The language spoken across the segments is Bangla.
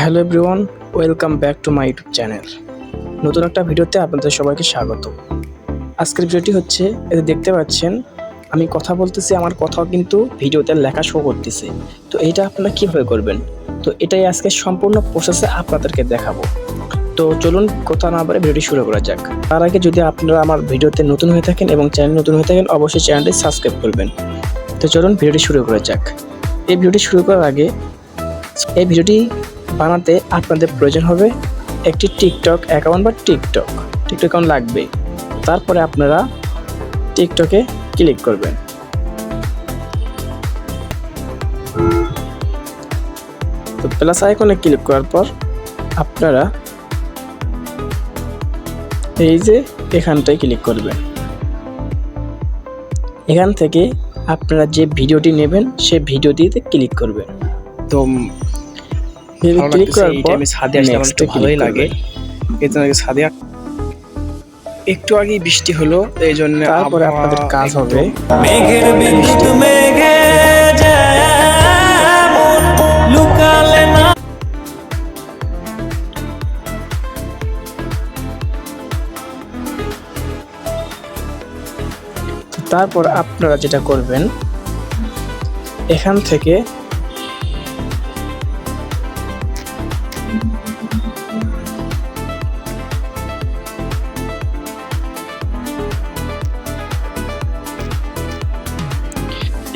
Hello everyone, welcome back to my YouTube channel. নতুন একটা ভিডিওতে আপনাদের সবাইকে স্বাগত। আজকের ভিডিওটি হচ্ছে, এতে দেখতে পাচ্ছেন আমি কথা বলতেছি, আমার কথাও কিন্তু ভিডিওতে লেখা শো করতেছে। তো এইটা আপনারা কীভাবে করবেন, তো এটাই আজকে সম্পূর্ণ প্রসেসে আপনাদেরকে দেখাবো। তো চলুন কথা না বলে ভিডিওটি শুরু করা যাক। তার আগে যদি আপনারা আমার ভিডিওতে নতুন হয়ে থাকেন এবং চ্যানেল নতুন হয়ে থাকেন, অবশ্যই চ্যানেলটি সাবস্ক্রাইব করবেন। তো চলুন ভিডিওটি শুরু করা যাক। এই ভিডিওটি শুরু করার আগে এই ভিডিওটি বানাতে আপনাদের প্রয়োজন হবে একটি টিকটক অ্যাকাউন্ট বা টিকটক অ্যাকাউন্ট লাগবে। তারপরে আপনারা টিকটকে ক্লিক করবেন। তো প্লাস আইকনে ক্লিক করার পর আপনারা এই যে এখানটায় ক্লিক করবেন। এখান থেকে আপনারা যে ভিডিওটি নেবেন সেই ভিডিওটিতে ক্লিক করবেন। তো ক্লিক করার পর ছাদে আসতে ভালোই লাগে। ছাদে একটু আগেই বৃষ্টি হলো, এই জন্য তারপরে আপনাদের কাজ হবে মেঘের বিদ্যুৎ মেঘে লুকালে না। তারপর আপনারা যেটা করবেন, এখান থেকে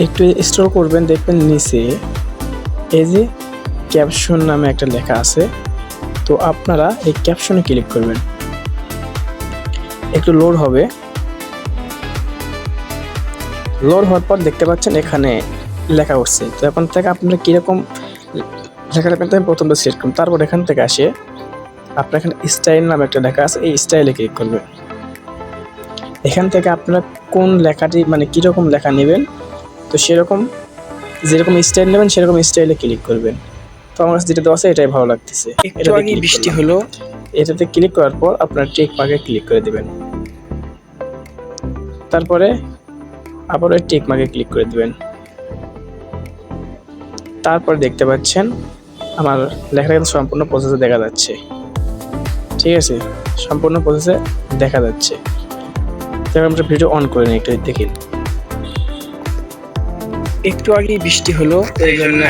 একটু স্ক্রল করবেন, দেখবেন নিচে এই যে ক্যাপশন নামে একটা লেখা আছে। তো আপনারা এই ক্যাপশনে ক্লিক করবেন। একটু লোড হবে, লোড হওয়ার পর দেখতে পাচ্ছেন এখানে লেখা উঠছে। তো এখন থেকে আপনারা কীরকম লেখা লিখবেন আমি প্রথমটা সিলেক্ট করুন। তারপর এখান থেকে আসে আপনার এখানে স্টাইল নামে একটা লেখা আছে, এই স্টাইলে ক্লিক করবেন। এখান থেকে আপনারা কোন লেখাটি মানে কীরকম লেখা নেবেন, তো সেরকম যেরকম স্টাইল নেবেন সেরকম স্টাইলে ক্লিক করবেন। তো আমার কাছে যেটা দেওয়া আছে এটাই ভালো লাগতেছে। একটু আগে বৃষ্টি হলো, এটাতে ক্লিক করার পর আপনার টিক মার্কে ক্লিক করে দেবেন। তারপরে আবার ওই টিক মার্কে ক্লিক করে দেবেন। তারপর দেখতে পাচ্ছেন আমার লেখাটা কিন্তু সম্পূর্ণ প্রসেসে দেখা যাচ্ছে। ঠিক আছে, সম্পূর্ণ প্রসেসে দেখা যাচ্ছে। তারপর আমরা ভিডিও অন করে নিই, একটু দেখি। একটু আগেই বৃষ্টি হলো, এই জন্য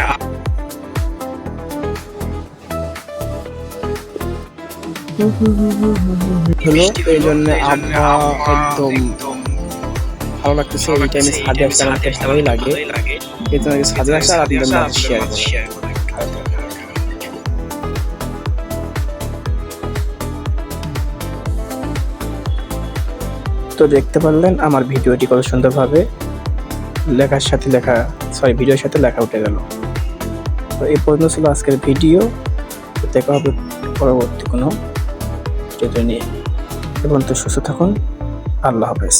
আবহাওয়া একদম ভালো লাগতেছে। এই টাইমে ছাদে আসতে আমাকে ভালোই লাগে। এই জন্য ছাদে আসা আর আপনাদের মাঝে শেয়ার করি। তো দেখতে পারলেন আমার ভিডিওটি কত সুন্দরভাবে লেখার সাথে ভিডিওর সাথে লেখা উঠে গেল। তো এই পর্যন্ত ছিল আজকের ভিডিও। দেখা হবে পরবর্তী কোনো ভিডিও নিয়ে। এবং তো সুস্থ থাকুন। আল্লাহ হাফেজ।